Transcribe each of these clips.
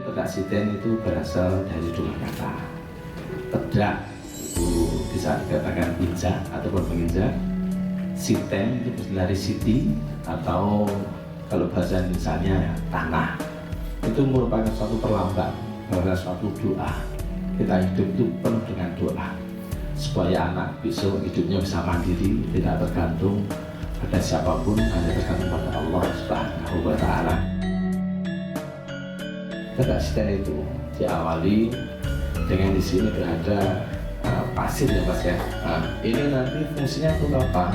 Pedak siten itu berasal dari dua kata. Pedak itu bisa dikatakan injak ataupun menginjak. Siten itu dari siti atau kalau bahasa Indonesianya tanah. Itu merupakan suatu perlambang, merupakan suatu doa. Kita hidup itu penuh dengan doa supaya anak besok hidupnya bisa mandiri, tidak tergantung pada siapapun, hanya tergantung pada Allah Subhanahu wa Ta'ala. Pedak siten itu diawali dengan di sini berada pasir ya Mas ya. Ini nanti fungsinya untuk apa?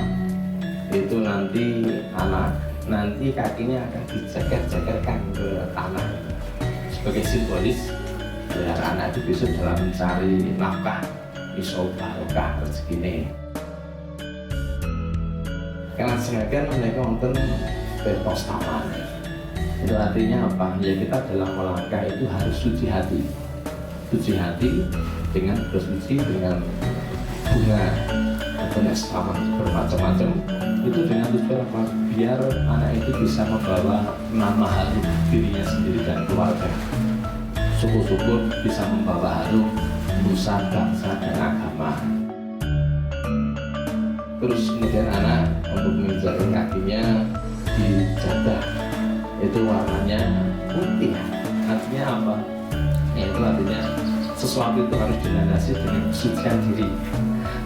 Itu nanti anak nanti kakinya akan diceker-cekerkan ke tanah sebagai simbolis biar anak itu bisa dalam mencari nafkah iso barokah rezekine. Karena sengaja mereka nonton berpos taman. Itu artinya apa? Ya kita dalam melangkah itu harus suci hati. Suci hati dengan bersuci dengan bunga atau taman bermacam-macam. Itu dengan tujuan apa? Biar anak itu bisa membawa nama harum dirinya sendiri dan keluarga. Syukur-syukur bisa membawa harum nusa, bangsa, dan agama. Terus kemudian anak untuk menginjakkan kakinya dijadah, itu warnanya putih. Artinya apa? Ya, itu artinya sesuatu itu harus dilandasi dengan kesucian diri.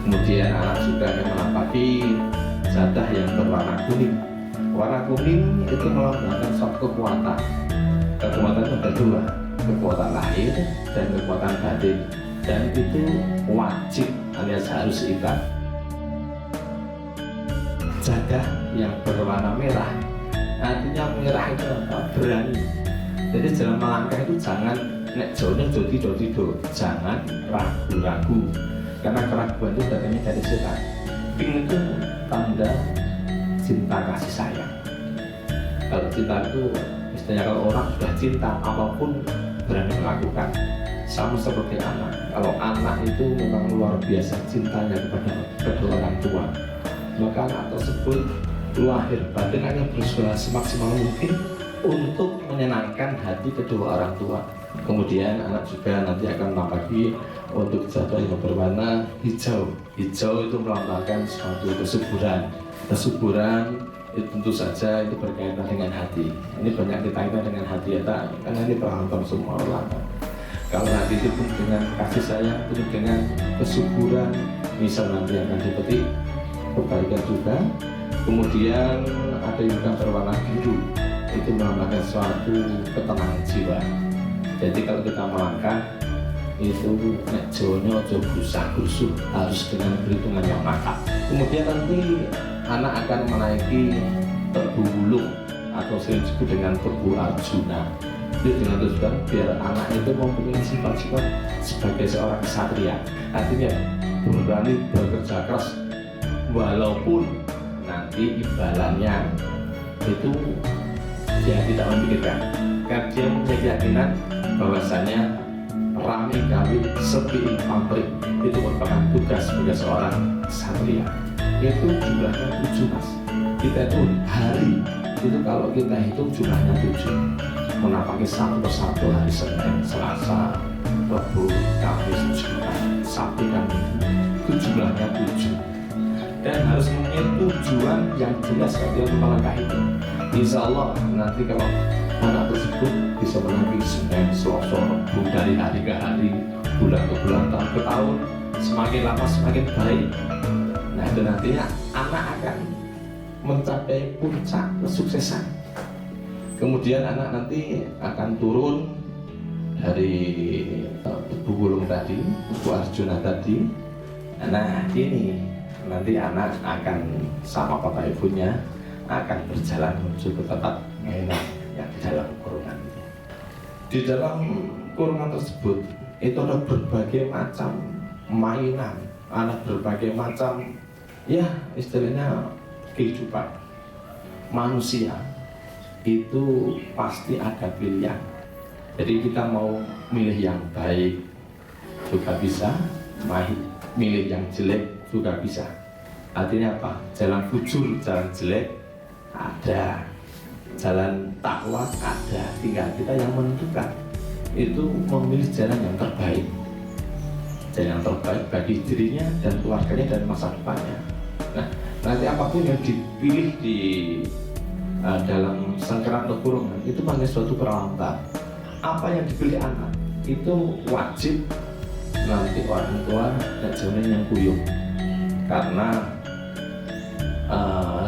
Kemudian anak juga akan menapaki jadah yang berwarna kuning. Warna kuning itu melambangkan suatu kekuatan. Kekuatan itu ada dua, kekuatan lahir dan kekuatan batin. Dan itu wajib alias harus ikat. Jadah yang berwarna merah, artinya merah itu apa? Berani. Jadi dalam melangkah itu jangan nek jauhnya jodi-jodi, jangan ragu-ragu. Karena keraguan itu datangnya dari setan. Pink itu tanda cinta kasih sayang. Kalau cinta itu istilahnya kalau orang sudah cinta apapun berani melakukan. Sama seperti anak. Kalau anak itu memang luar biasa cintanya kepada kedua orang tua, maka anak tersebut lahir batin akan berusaha semaksimal mungkin untuk menyenangkan hati kedua orang tua. Kemudian anak juga nanti akan menampaki untuk jadah yang berwarna hijau. Hijau itu melambangkan suatu kesuburan. Kesuburan itu tentu saja itu berkaitan dengan hati. Ini banyak dikaitkan dengan hati ya tak? Karena ini peralatan semua orang. Kalau hati itu pun dengan kasih sayang, penuh dengan kesuburan, misal nanti akan dipetik kebaikan juga. Kemudian ada yang berwarna biru, itu melambangkan suatu ketenangan jiwa. Jadi kalau kita melangkah itu nek jawane aja gusah-gusuh, harus dengan perhitungan yang matang. Kemudian nanti anak akan menaiki tebu wulung atau sering disebut dengan tebu Arjuna. Itu dengan tujuan biar anak itu mempunyai sifat-sifat sebagai seorang ksatria. Artinya berani bekerja keras walaupun nanti imbalannya itu dia tidak memikirkan. Karena dia mempunyai keyakinan bahwasanya rame kali sepi infanteri itu merupakan tugas sebagai seorang ksatria. Itu jumlahnya 7 Mas. Kita itu hari itu kalau kita hitung jumlahnya 7, menapaki satu persatu hari Senin, Selasa, Rabu, Kamis, Jumat, Sabtu dan Minggu. Itu jumlahnya 7 dan harus mempunyai tujuan yang jelas ketika melangkah itu. Insya Allah nanti kalau anak tersebut bisa menaiki Senin, Selasa, Rabu dari hari ke hari, bulan ke bulan, tahun ke tahun, semakin lama semakin baik. Nah itu nantinya anak akan mencapai puncak kesuksesan. Kemudian anak nanti akan turun dari tebu wulung tadi, tebu Arjuna tadi. Nah ini nanti anak akan sama bapak ibunya akan berjalan menuju ke tempat mainan yang di dalam kurungan. Di dalam kurungan tersebut itu ada berbagai macam mainan, ada berbagai macam ya istilahnya kehidupan manusia. Itu pasti ada pilihan. Jadi kita mau milih yang baik juga bisa, milih yang jelek juga bisa. Artinya apa? Jalan fujur, jalan jelek ada, jalan takwa ada, tinggal kita yang menentukan. itu memilih jalan yang terbaik, jalan yang terbaik bagi dirinya dan keluarganya dan masa depannya. Nah, nanti apapun yang dipilih di dalam sengkerat atau kurungan itu hanya suatu peralatan. Apa yang dipilih anak itu wajib nanti orang tua dan jangan yang kuyung, karena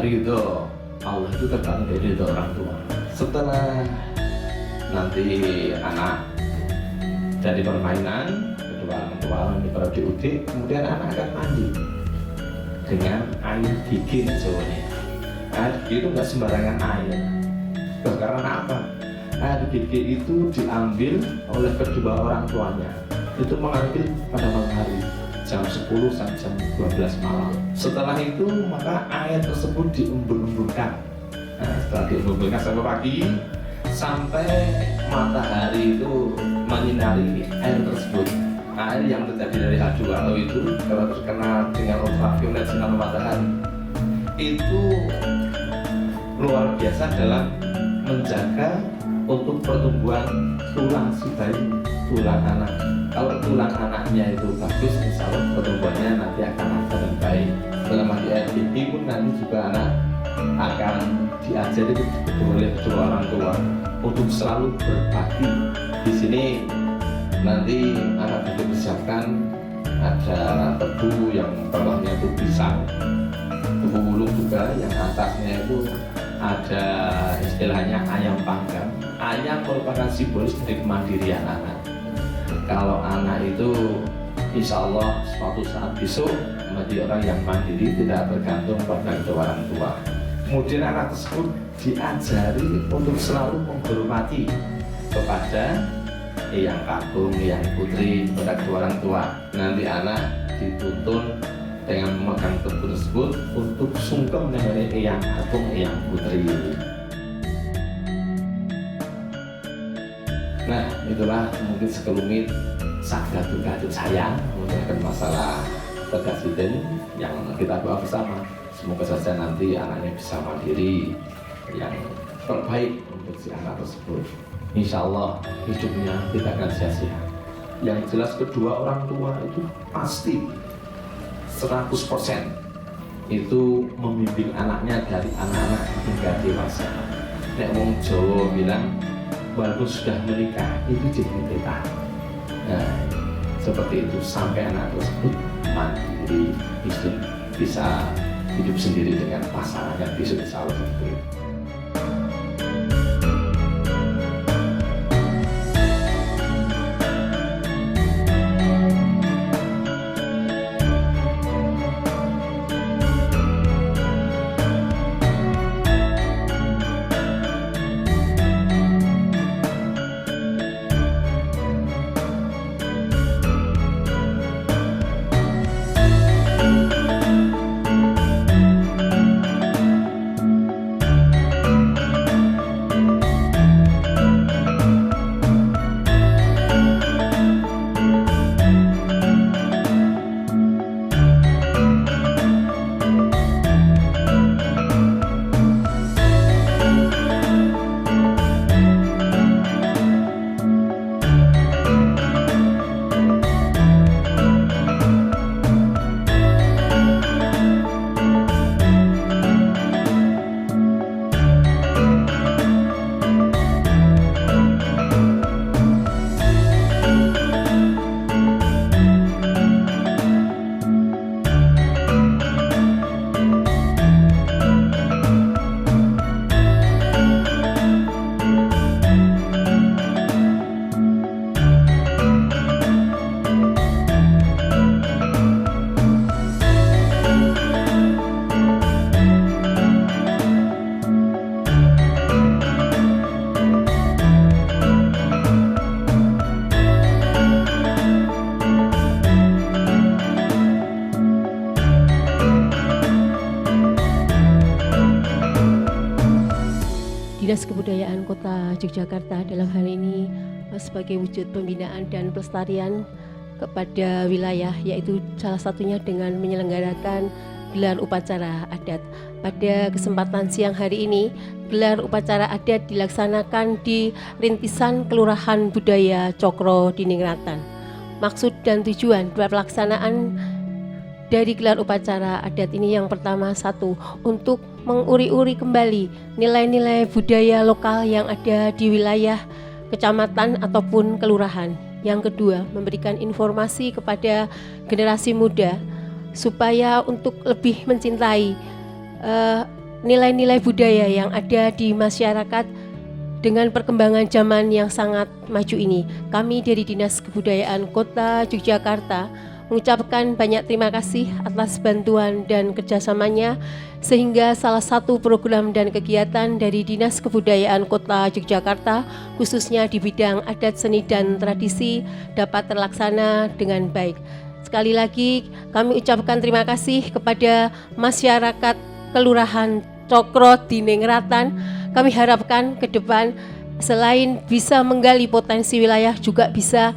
ridho Allah itu tergantung dari ridho orang tua. Setelah nanti anak dari permainan, kedua orang tua ini diudik, kemudian anak akan mandi dengan air gigi Jawanya. Air gigi itu nggak sembarangan air. Karena apa? Air gigi itu diambil oleh kedua orang tuanya. Itu mengambil pada malam hari jam 10 sampai jam 12 malam. Setelah itu maka air tersebut diembun-embunkan. Nah, setelah diembun-embunkan sampai pagi, sampai matahari itu menyinari air tersebut. Air yang terjadi dari H2O itu kalau terkena dengan ultraviolet sinar matahari itu luar biasa dalam menjaga untuk pertumbuhan tulang si bayi, tulang anak. Kalau tulang anaknya itu bagus, insya Allah pertumbuhannya nanti akan lancar dan baik. Dalam mandi air gigi pun nanti juga anak akan diajari oleh kedua orang tua untuk selalu berbagi. Di sini nanti anak juga disiapkan ada tebu yang bawahnya itu pisang, tebu ulung juga yang atasnya itu ada istilahnya ayam panggang. Ayam merupakan simbolis dari kemandirian anak. Kalau anak itu insya Allah suatu saat besok menjadi orang yang mandiri, tidak bergantung pada kedua orang tua. Kemudian anak tersebut diajari untuk selalu menghormati kepada yang kakung, yang putri, kepada kedua orang tua. Nanti anak dituntun dengan memegang tebu tersebut untuk sungkem dengan yang kakung, yang putri. Nah, itulah mungkin sekelumit sabda duka saya mengenai masalah presiden yang kita doa bersama. Semoga saja nanti anaknya bisa mandiri yang terbaik untuk si anak tersebut. Insya Allah hidupnya tidak akan sia-sia. Yang jelas kedua orang tua itu pasti 100% itu membimbing anaknya dari anak-anak hingga dewasa. Nek wong Jawa bilang walaupun sudah menikah itu jadi kita. Nah, seperti itu sampai anak tersebut mandiri, bisa hidup sendiri dengan pasangan yang bisa Allah seperti itu. Dinas Kebudayaan Kota Yogyakarta dalam hal ini sebagai wujud pembinaan dan pelestarian kepada wilayah, yaitu salah satunya dengan menyelenggarakan gelar upacara adat. Pada kesempatan siang hari ini, gelar upacara adat dilaksanakan di Rintisan Kelurahan Budaya Cokro Diningratan. Maksud dan tujuan pelaksanaan dari gelar upacara adat ini yang pertama, satu, untuk menguri-uri kembali nilai-nilai budaya lokal yang ada di wilayah kecamatan ataupun kelurahan. Yang kedua, memberikan informasi kepada generasi muda supaya untuk lebih mencintai nilai-nilai budaya yang ada di masyarakat dengan perkembangan zaman yang sangat maju ini. Kami dari Dinas Kebudayaan Kota Yogyakarta mengucapkan banyak terima kasih atas bantuan dan kerjasamanya, sehingga salah satu program dan kegiatan dari Dinas Kebudayaan Kota Yogyakarta khususnya di bidang adat, seni, dan tradisi dapat terlaksana dengan baik. Sekali lagi kami ucapkan terima kasih kepada masyarakat Kelurahan Cokro Diningratan. Kami harapkan ke depan selain bisa menggali potensi wilayah juga bisa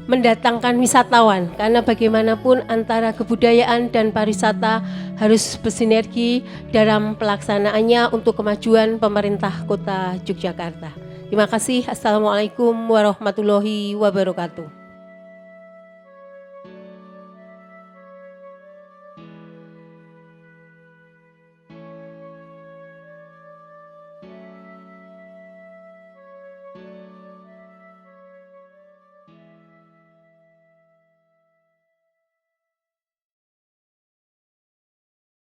mendatangkan wisatawan, karena bagaimanapun antara kebudayaan dan pariwisata harus bersinergi dalam pelaksanaannya untuk kemajuan pemerintah Kota Yogyakarta. Terima kasih. Assalamualaikum warahmatullahi wabarakatuh.